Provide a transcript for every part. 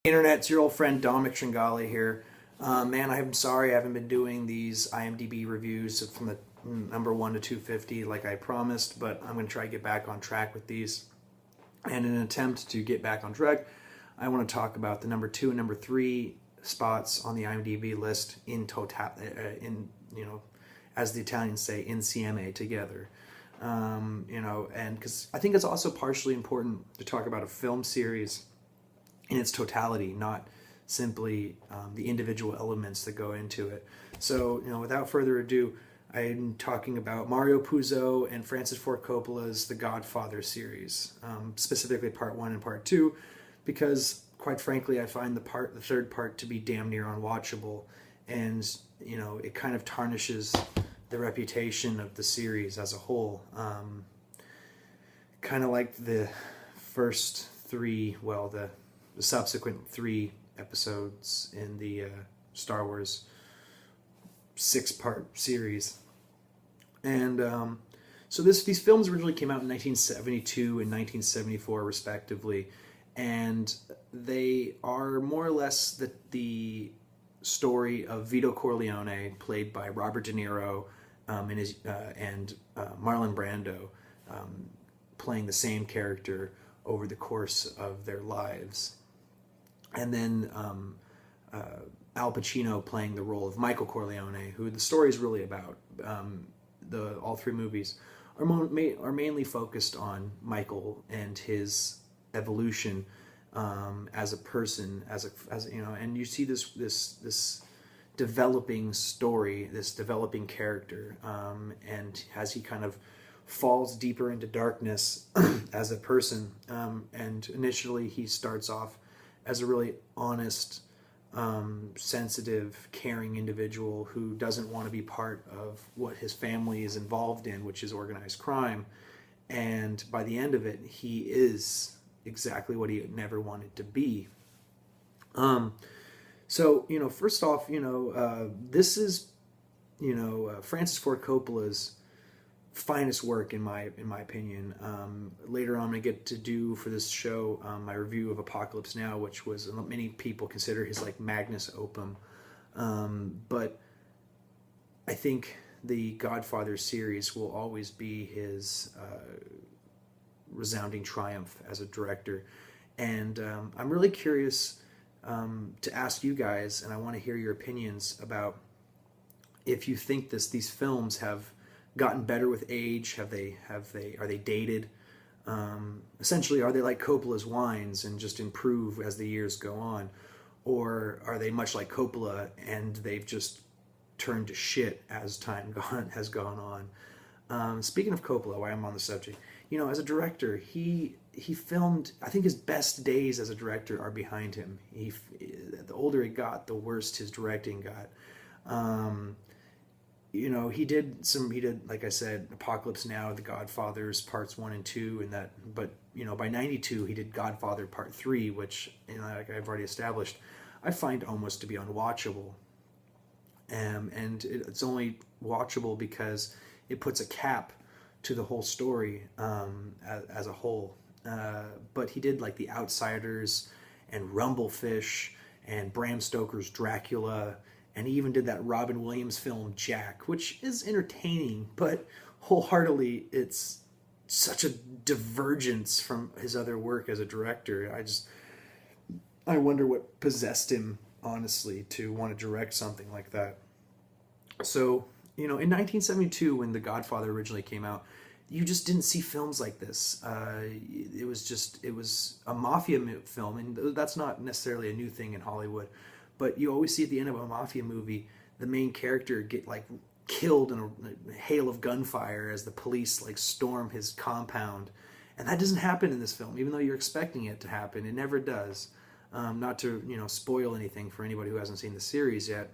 Internet, it's your old friend Dominic here. Man, I'm sorry I haven't been doing these IMDB reviews from the number 1 to 250 like I promised, but I'm going to try to get back on track with these. And in an attempt to get back on track, I want to talk about the number 2 and number 3 spots on the IMDb list in total, as the Italians say, insieme, together. And because I think it's also partially important to talk about a film series in its totality, not simply the individual elements that go into it. So, without further ado, I'm talking about Mario Puzo and Francis Ford Coppola's The Godfather series, specifically Part 1 and Part 2, because, quite frankly, I find the third part to be damn near unwatchable, and, it kind of tarnishes the reputation of the series as a whole. Kind of like the first three, the subsequent 3 episodes in the Star Wars 6-part series. And so these films originally came out in 1972 and 1974 respectively, and they are more or less the story of Vito Corleone, played by Robert De Niro, and Marlon Brando, playing the same character over the course of their lives. And then Al Pacino playing the role of Michael Corleone, who the story is really about. All 3 movies are mainly focused on Michael and his evolution as a person, and you see this developing story, this developing character, and as he kind of falls deeper into darkness as a person. And initially he starts off as a really honest, sensitive, caring individual who doesn't want to be part of what his family is involved in, which is organized crime. And by the end of it, he is exactly what he never wanted to be. So, first off, this is, Francis Ford Coppola's finest work in my opinion. Later on, I'm going to get to do for this show my review of Apocalypse Now, which was many people consider his magnus opum. But I think the Godfather series will always be his resounding triumph as a director. And I'm really curious to ask you guys, and I want to hear your opinions about if you think these films have gotten better with age. Are they dated? Essentially, are they like Coppola's wines and just improve as the years go on, or are they much like Coppola and they've just turned to shit as time has gone on? Speaking of Coppola, while I'm on the subject, as a director, he filmed, I think his best days as a director are behind him. The older he got, the worse his directing got. He did, like I said, Apocalypse Now, The Godfathers Parts 1 and 2, but by 92 he did Godfather Part 3, which, like I've already established, I find almost to be unwatchable. And it's only watchable because it puts a cap to the whole story as a whole. But he did The Outsiders and Rumblefish and Bram Stoker's Dracula, and he even did that Robin Williams film Jack, which is entertaining, but wholeheartedly it's such a divergence from his other work as a director. I wonder what possessed him, honestly, to want to direct something like that. So, in 1972, when The Godfather originally came out, you just didn't see films like this. It was a mafia film, and that's not necessarily a new thing in Hollywood. But you always see at the end of a mafia movie, the main character get killed in a hail of gunfire as the police storm his compound. And that doesn't happen in this film, even though you're expecting it to happen. It never does. Not to spoil anything for anybody who hasn't seen the series yet.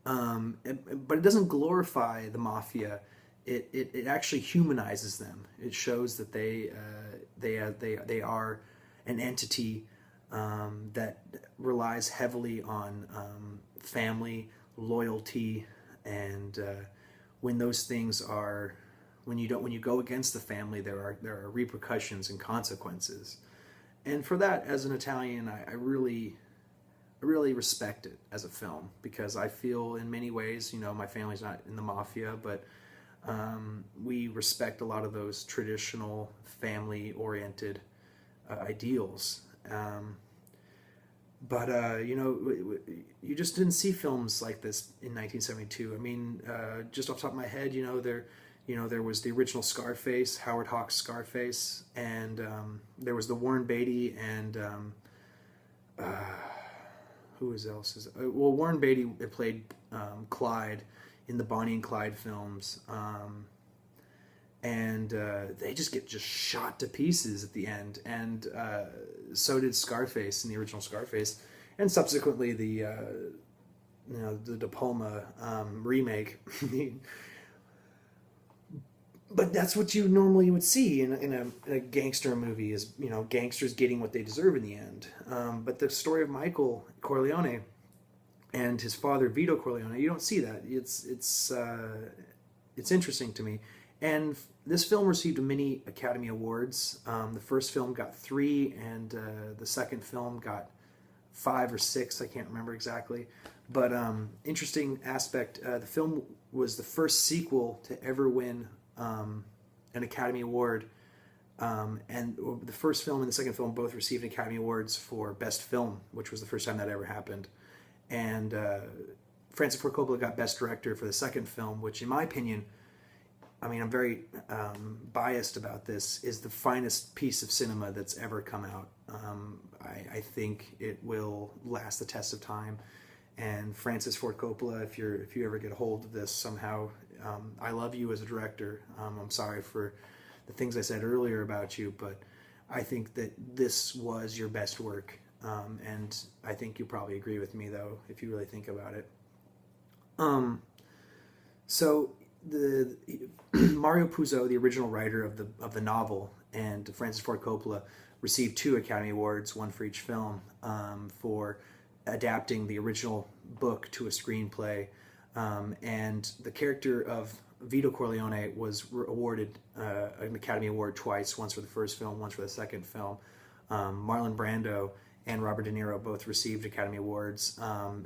But it doesn't glorify the mafia. It actually humanizes them. It shows that they are an entity that relies heavily on family, loyalty, and when those things are, when you go against the family, there are repercussions and consequences. And for that, as an Italian, I really respect it as a film, because I feel in many ways, you know, my family's not in the mafia, but we respect a lot of those traditional family-oriented ideals. But you know, you just didn't see films like this in 1972. I mean, just off the top of my head, you know, there was the original Scarface, Howard Hawks' Scarface, and there was the Warren Beatty and who else is well, Warren Beatty played Clyde in the Bonnie and Clyde films, and they just shot to pieces at the end, and so did Scarface in the original Scarface, and subsequently the you know, the De Palma remake. But that's what you normally would see in a gangster movie, is, you know, gangsters getting what they deserve in the end. But the story of Michael Corleone and his father Vito Corleone, you don't see that. It's interesting to me. And this film received many Academy Awards. The first film got 3, and the second film got 5 or 6. I can't remember exactly. But interesting aspect, the film was the first sequel to ever win an Academy Award, and the first film and the second film both received Academy Awards for Best Film, which was the first time that ever happened. And Francis Ford Coppola got Best Director for the second film, which, in my opinion, I mean, I'm very biased about this, is the finest piece of cinema that's ever come out. I think it will last the test of time. And Francis Ford Coppola, if you ever get a hold of this somehow, I love you as a director. I'm sorry for the things I said earlier about you, but I think that this was your best work. And I think you probably agree with me, though, if you really think about it. So the Mario Puzo, the original writer of the novel, and Francis Ford Coppola received 2 Academy Awards, one for each film, for adapting the original book to a screenplay. And the character of Vito Corleone was awarded an Academy Award twice, once for the first film, once for the second film. Marlon Brando and Robert De Niro both received Academy Awards,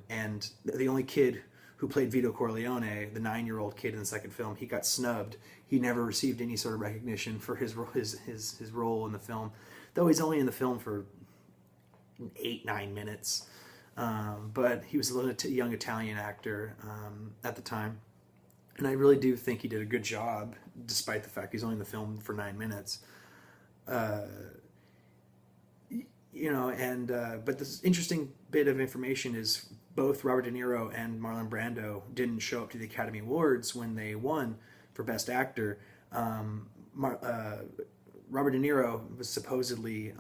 and the only kid who played Vito Corleone, the 9-year-old kid in the second film, he got snubbed. He never received any sort of recognition for his role in the film, though he's only in the film for 8-9 minutes. But he was a young Italian actor at the time, and I really do think he did a good job, despite the fact he's only in the film for 9 minutes. You know, and but this interesting bit of information is both Robert De Niro and Marlon Brando didn't show up to the Academy Awards when they won for Best Actor. Robert De Niro was supposedly,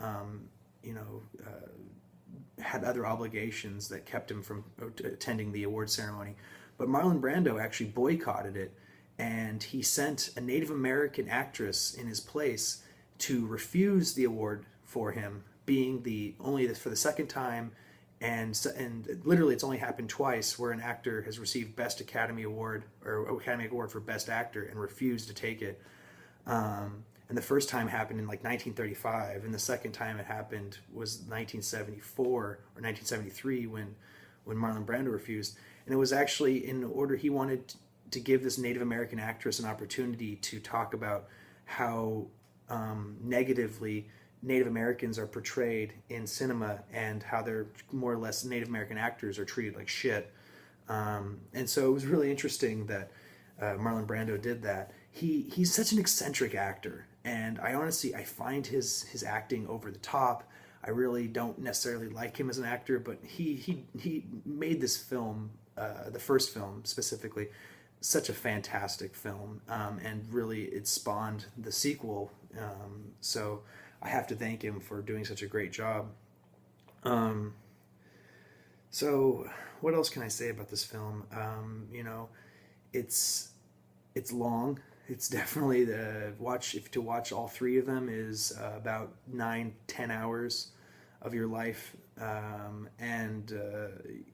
had other obligations that kept him from attending the award ceremony. But Marlon Brando actually boycotted it, and he sent a Native American actress in his place to refuse the award for him, being for the second time, and literally it's only happened twice where an actor has received Best Academy Award or Academy Award for Best Actor and refused to take it. And the first time happened in like 1935, and the second time it happened was 1974 or 1973 when Marlon Brando refused. And it was actually in order, he wanted to give this Native American actress an opportunity to talk about how negatively Native Americans are portrayed in cinema, and how they're more or less Native American actors are treated like shit. And so it was really interesting that Marlon Brando did that. He's such an eccentric actor, and I find his acting over the top. I really don't necessarily like him as an actor, but he made this film, the first film specifically, such a fantastic film, and really it spawned the sequel. So I have to thank him for doing such a great job. So what else can I say about this film? It's long. It's definitely to watch all 3 of them is about 9-10 hours of your life, and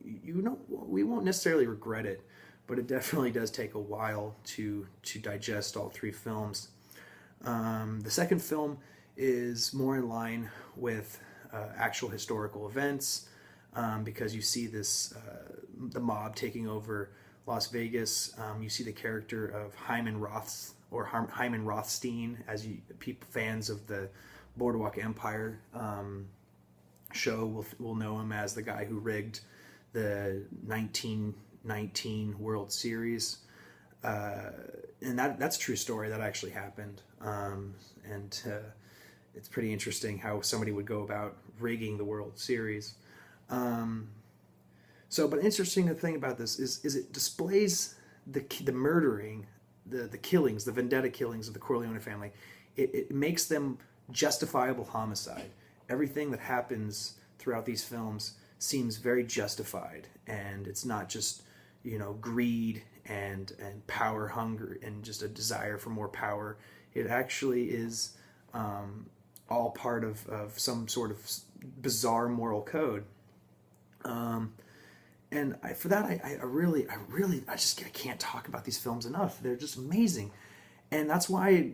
we won't necessarily regret it, but it definitely does take a while to digest all 3 films. The second film is more in line with actual historical events, because you see this the mob taking over Las Vegas. You see the character of Hyman Rothstein, as fans of the Boardwalk Empire show will know him as the guy who rigged the 1919 World Series. And that's a true story that actually happened. It's pretty interesting how somebody would go about rigging the World Series. But interesting thing about this is it displays the murdering, the killings, the vendetta killings of the Corleone family. It makes them justifiable homicide. Everything that happens throughout these films seems very justified, and it's not just, greed and power hunger and just a desire for more power. It actually is all part of some sort of bizarre moral code. And I can't talk about these films enough. They're just amazing. And that's why,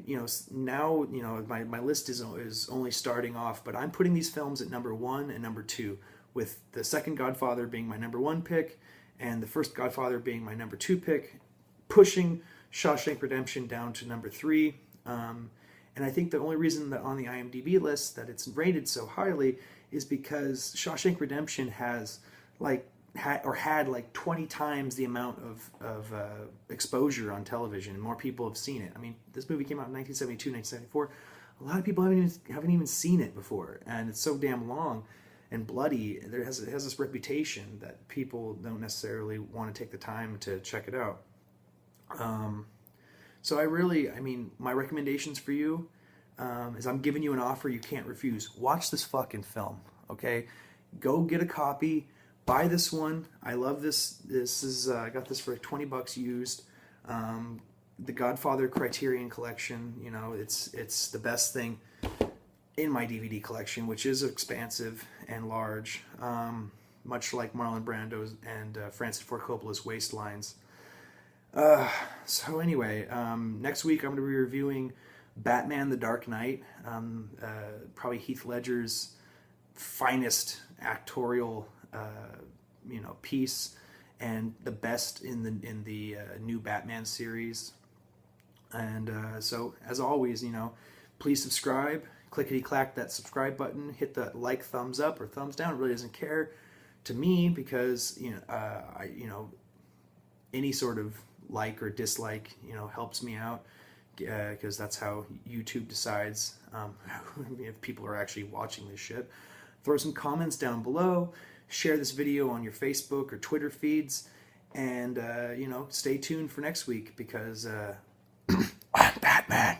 now, my list is only starting off, but I'm putting these films at number 1 and number 2, with the second Godfather being my number 1 pick and the first Godfather being my number 2 pick, pushing Shawshank Redemption down to number 3. And I think the only reason that on the IMDb list that it's rated so highly is because Shawshank Redemption has had like 20 times the amount of exposure on television, and more people have seen it. I mean, this movie came out in 1972, 1974. A lot of people haven't even seen it before, and it's so damn long and bloody. It has this reputation that people don't necessarily want to take the time to check it out. So my recommendations for you is I'm giving you an offer you can't refuse. Watch this fucking film, okay? Go get a copy. Buy this one. I love this. This is I got this for $20 used. The Godfather Criterion Collection. It's the best thing in my DVD collection, which is expansive and large, much like Marlon Brando's and Francis Ford Coppola's Waistlines. So anyway, next week I'm going to be reviewing Batman: The Dark Knight. Probably Heath Ledger's finest actorial piece, and the best in the new Batman series. And so, as always, please subscribe. Clickety-clack that subscribe button. Hit the thumbs up or thumbs down. It really doesn't care to me, because any sort of like or dislike helps me out, because that's how YouTube decides if people are actually watching this shit. Throw some comments down below. Share this video on your Facebook or Twitter feeds, and stay tuned for next week, because I'm Batman.